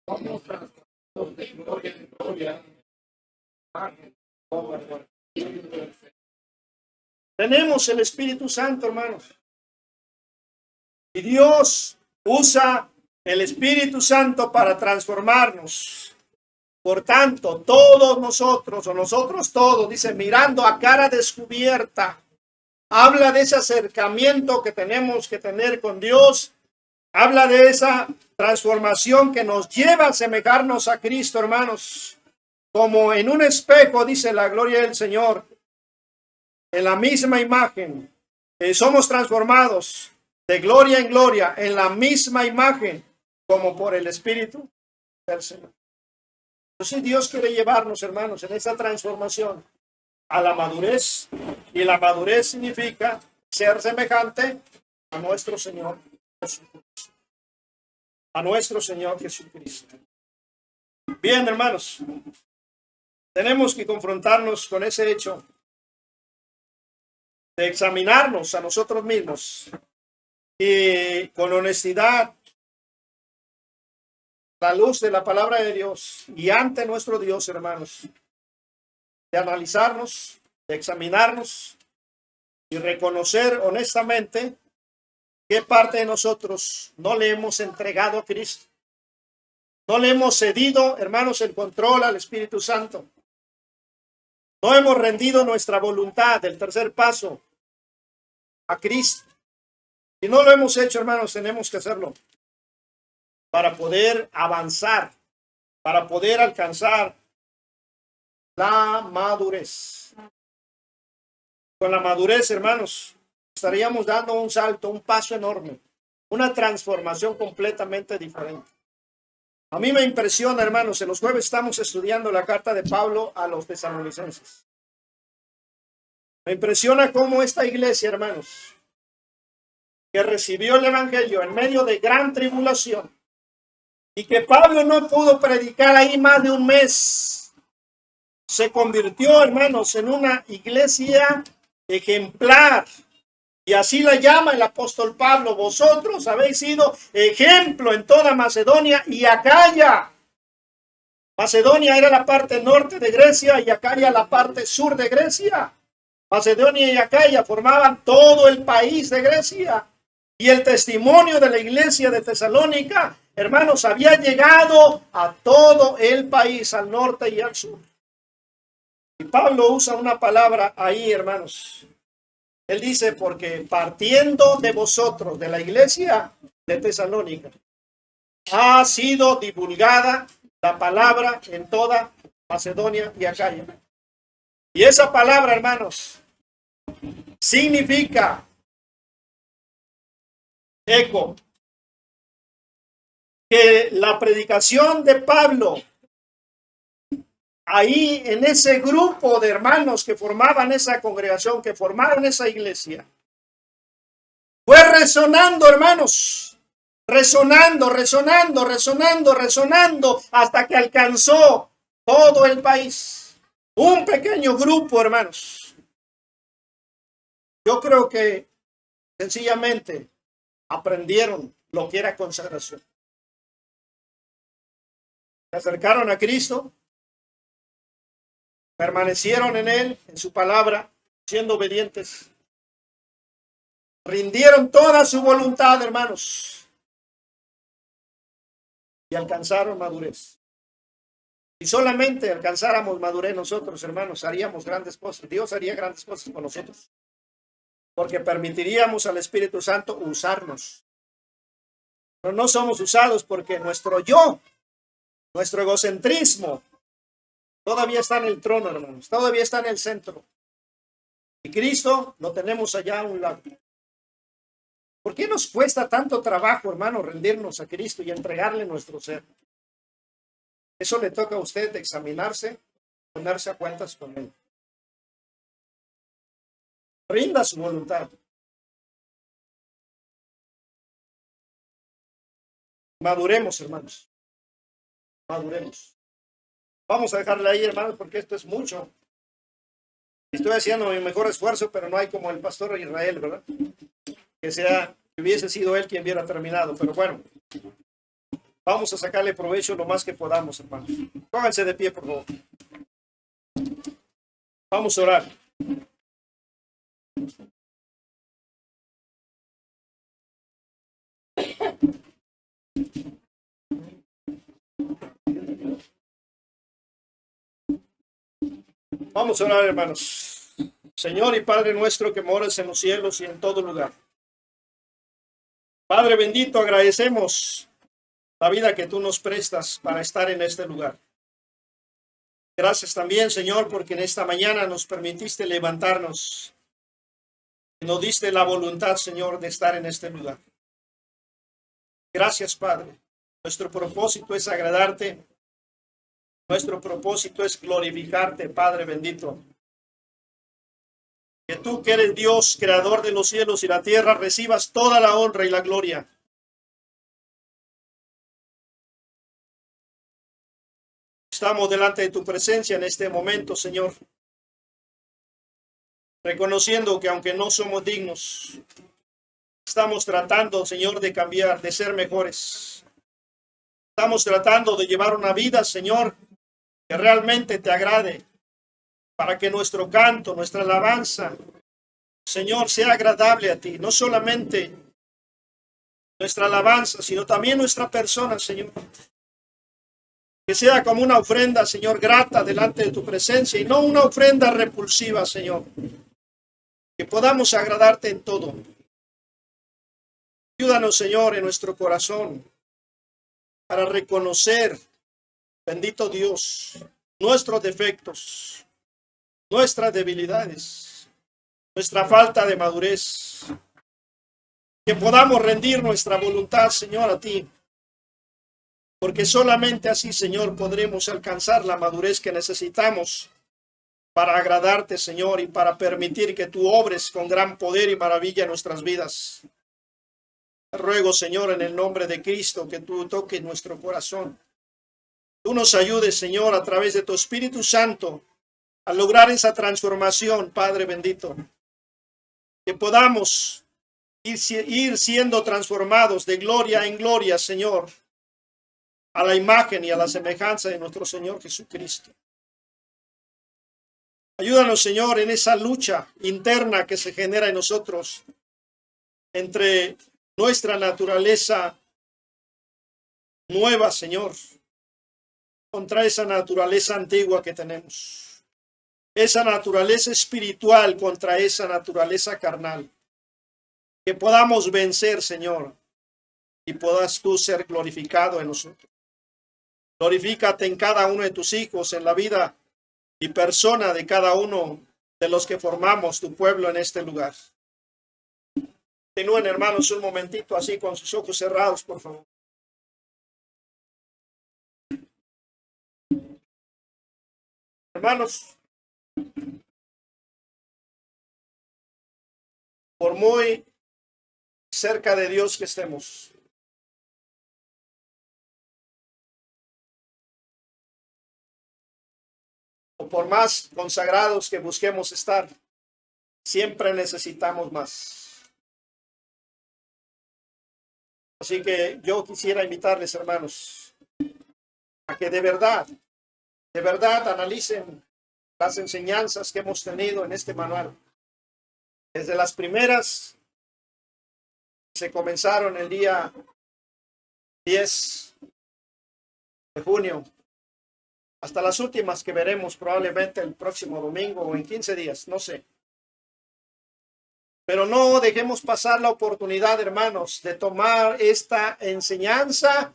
Somos transportados de gloria en gloria. Tenemos el Espíritu Santo, hermanos. Y Dios usa el Espíritu Santo para transformarnos. Por tanto, todos nosotros, o nosotros todos, dice, mirando a cara descubierta, habla de ese acercamiento que tenemos que tener con Dios. Habla de esa transformación que nos lleva a asemejarnos a Cristo, hermanos. Como en un espejo, dice la gloria del Señor, en la misma imagen, somos transformados de gloria en gloria, en la misma imagen, como por el Espíritu del Señor. Entonces Dios quiere llevarnos, hermanos, en esa transformación a la madurez, y la madurez significa ser semejante a nuestro Señor Jesucristo. A nuestro Señor Jesucristo. Bien, hermanos, tenemos que confrontarnos con ese hecho de examinarnos a nosotros mismos y con honestidad, la luz de la palabra de Dios y ante nuestro Dios, hermanos, de analizarnos, de examinarnos y reconocer honestamente qué parte de nosotros no le hemos entregado a Cristo. No le hemos cedido, hermanos, el control al Espíritu Santo. No hemos rendido nuestra voluntad, el tercer paso, a Cristo. Si no lo hemos hecho, hermanos, tenemos que hacerlo para poder avanzar, para poder alcanzar la madurez. Con la madurez, hermanos, estaríamos dando un salto, un paso enorme, una transformación completamente diferente. A mí me impresiona, hermanos, en los jueves estamos estudiando la carta de Pablo a los tesalonicenses. Me impresiona cómo esta iglesia, hermanos, que recibió el evangelio en medio de gran tribulación y que Pablo no pudo predicar ahí más de un mes, se convirtió, hermanos, en una iglesia ejemplar. Y así la llama el apóstol Pablo: vosotros habéis sido ejemplo en toda Macedonia y Acaya. Macedonia era la parte norte de Grecia y Acaya la parte sur de Grecia. Macedonia y Acaya formaban todo el país de Grecia. Y el testimonio de la iglesia de Tesalónica, hermanos, había llegado a todo el país, al norte y al sur. Y Pablo usa una palabra ahí, hermanos. Él dice: porque partiendo de vosotros, de la iglesia de Tesalónica, ha sido divulgada la palabra en toda Macedonia y Acaya. Y esa palabra, hermanos, significa eco. Que la predicación de Pablo, ahí en ese grupo de hermanos que formaban esa congregación, que formaron esa iglesia, fue resonando, hermanos, resonando, hasta que alcanzó todo el país. Un pequeño grupo, hermanos. Yo creo que sencillamente aprendieron lo que era consagración. Se acercaron a Cristo, permanecieron en Él, en su palabra, siendo obedientes. Rindieron toda su voluntad, hermanos, y alcanzaron madurez. Si solamente alcanzáramos madurez nosotros, hermanos, haríamos grandes cosas. Dios haría grandes cosas con nosotros, porque permitiríamos al Espíritu Santo usarnos. Pero no somos usados porque nuestro yo, nuestro egocentrismo, todavía está en el trono, hermanos. Todavía está en el centro. Y Cristo lo tenemos allá a un lado. ¿Por qué nos cuesta tanto trabajo, hermano, rendirnos a Cristo y entregarle nuestro ser? Eso le toca a usted examinarse, ponerse a cuentas con Él. Rinda su voluntad. Maduremos, hermanos. Maduremos. Vamos a dejarle ahí, hermanos, porque esto es mucho. Estoy haciendo mi mejor esfuerzo, pero no hay como el pastor Israel, ¿verdad? Que hubiese sido él quien hubiera terminado. Pero bueno, vamos a sacarle provecho lo más que podamos, hermanos. Pónganse de pie, por favor. Vamos a orar. Vamos a orar, hermanos. Señor y Padre nuestro que moras en los cielos y en todo lugar. Padre bendito, agradecemos la vida que tú nos prestas para estar en este lugar. Gracias también, Señor, porque en esta mañana nos permitiste levantarnos y nos diste la voluntad, Señor, de estar en este lugar. Gracias, Padre. Nuestro propósito es agradarte. Nuestro propósito es glorificarte, Padre bendito. Que tú, que eres Dios, creador de los cielos y la tierra, recibas toda la honra y la gloria. Estamos delante de tu presencia en este momento, Señor, reconociendo que aunque no somos dignos, estamos tratando, Señor, de cambiar, de ser mejores. Estamos tratando de llevar una vida, Señor, que realmente te agrade, para que nuestro canto, nuestra alabanza, Señor, sea agradable a ti. No solamente nuestra alabanza, sino también nuestra persona, Señor. Que sea como una ofrenda, Señor, grata delante de tu presencia y no una ofrenda repulsiva, Señor. Que podamos agradarte en todo. Ayúdanos, Señor, en nuestro corazón para reconocer, bendito Dios, nuestros defectos, nuestras debilidades, nuestra falta de madurez. Que podamos rendir nuestra voluntad, Señor, a ti. Porque solamente así, Señor, podremos alcanzar la madurez que necesitamos para agradarte, Señor, y para permitir que tú obres con gran poder y maravilla en nuestras vidas. Ruego, Señor, en el nombre de Cristo, que tú toques nuestro corazón. Tú nos ayudes, Señor, a través de tu Espíritu Santo, a lograr esa transformación, Padre bendito. Que podamos ir siendo transformados de gloria en gloria, Señor, a la imagen y a la semejanza de nuestro Señor Jesucristo. Ayúdanos, Señor, en esa lucha interna que se genera en nosotros entre nuestra naturaleza nueva, Señor, contra esa naturaleza antigua que tenemos. Esa naturaleza espiritual contra esa naturaleza carnal. Que podamos vencer, Señor, y puedas tú ser glorificado en nosotros. Glorifícate en cada uno de tus hijos, en la vida y persona de cada uno de los que formamos tu pueblo en este lugar. Continúen, hermanos, un momentito así con sus ojos cerrados, por favor. Hermanos, por muy cerca de Dios que estemos, o por más consagrados que busquemos estar, siempre necesitamos más. Así que yo quisiera invitarles, hermanos, a que de verdad analicen las enseñanzas que hemos tenido en este manual. Desde las primeras que se comenzaron el día 10 de junio, hasta las últimas que veremos probablemente el próximo domingo o en 15 días, no sé. Pero no dejemos pasar la oportunidad, hermanos, de tomar esta enseñanza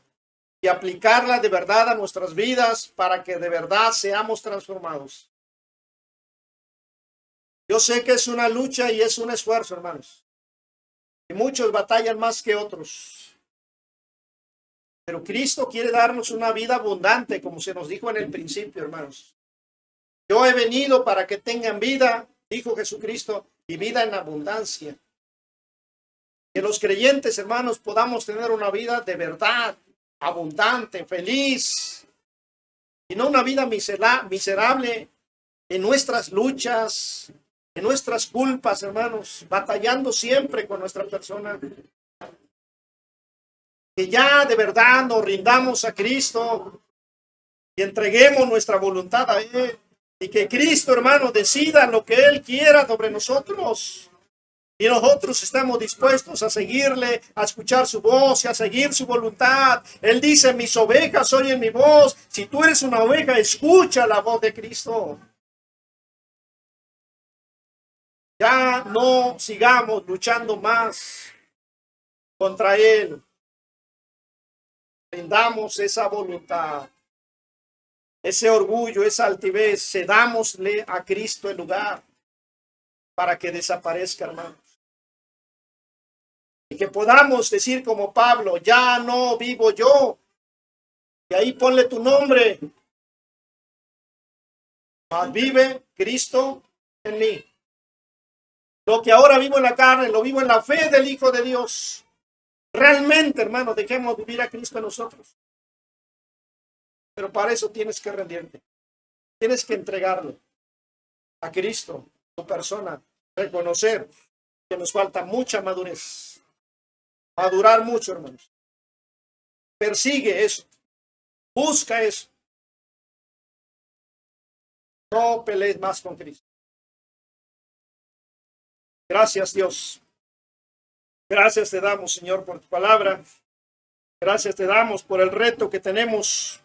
y aplicarla de verdad a nuestras vidas para que de verdad seamos transformados. Yo sé que es una lucha y es un esfuerzo, hermanos. Y muchos batallan más que otros. Pero Cristo quiere darnos una vida abundante, como se nos dijo en el principio, hermanos. Yo he venido para que tengan vida, dijo Jesucristo, y vida en abundancia. Que los creyentes, hermanos, podamos tener una vida de verdad, abundante, feliz, y no una vida miserable en nuestras luchas, en nuestras culpas, hermanos, batallando siempre con nuestra persona. Que ya de verdad nos rindamos a Cristo y entreguemos nuestra voluntad a Él. Y que Cristo, hermano, decida lo que Él quiera sobre nosotros. Y nosotros estamos dispuestos a seguirle, a escuchar su voz y a seguir su voluntad. Él dice, mis ovejas oyen mi voz. Si tú eres una oveja, escucha la voz de Cristo. Ya no sigamos luchando más contra Él. Rindamos esa voluntad. Ese orgullo, esa altivez, cedámosle a Cristo el lugar para que desaparezca, hermanos. Y que podamos decir como Pablo, ya no vivo yo. Y ahí ponle tu nombre. Mas vive Cristo en mí. Lo que ahora vivo en la carne, lo vivo en la fe del Hijo de Dios. Realmente, hermanos, dejemos vivir a Cristo en nosotros. Pero para eso tienes que rendirte. Tienes que entregarle a Cristo, tu persona. Reconocer que nos falta mucha madurez. Madurar mucho, hermanos. Persigue eso. Busca eso. No pelees más con Cristo. Gracias, Dios. Gracias te damos, Señor, por tu palabra. Gracias te damos por el reto que tenemos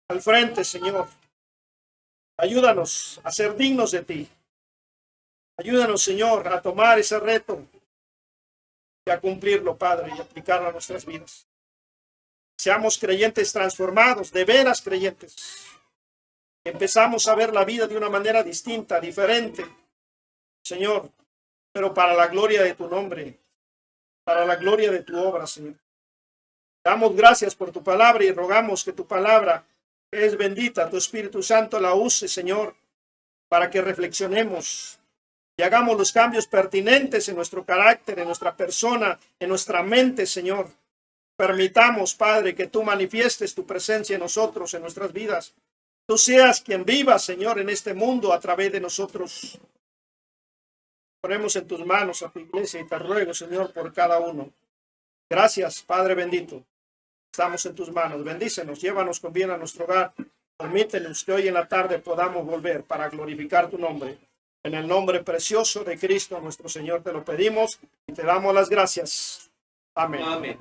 al frente, Señor. Ayúdanos a ser dignos de ti. Ayúdanos, Señor, a tomar ese reto y a cumplirlo, Padre, y aplicarlo a nuestras vidas. Seamos creyentes transformados, de veras creyentes. Empezamos a ver la vida de una manera distinta, diferente, Señor, pero para la gloria de tu nombre, para la gloria de tu obra, Señor. Damos gracias por tu palabra y rogamos que tu palabra es bendita, tu Espíritu Santo la use, Señor, para que reflexionemos, y hagamos los cambios pertinentes en nuestro carácter, en nuestra persona, en nuestra mente, Señor. Permitamos, Padre, que tú manifiestes tu presencia en nosotros, en nuestras vidas. Tú seas quien viva, Señor, en este mundo a través de nosotros. Ponemos en tus manos a tu iglesia y te ruego, Señor, por cada uno. Gracias, Padre bendito. Estamos en tus manos. Bendícenos, llévanos con bien a nuestro hogar. Permítenos que hoy en la tarde podamos volver para glorificar tu nombre. En el nombre precioso de Cristo nuestro Señor te lo pedimos y te damos las gracias. Amén. Amén.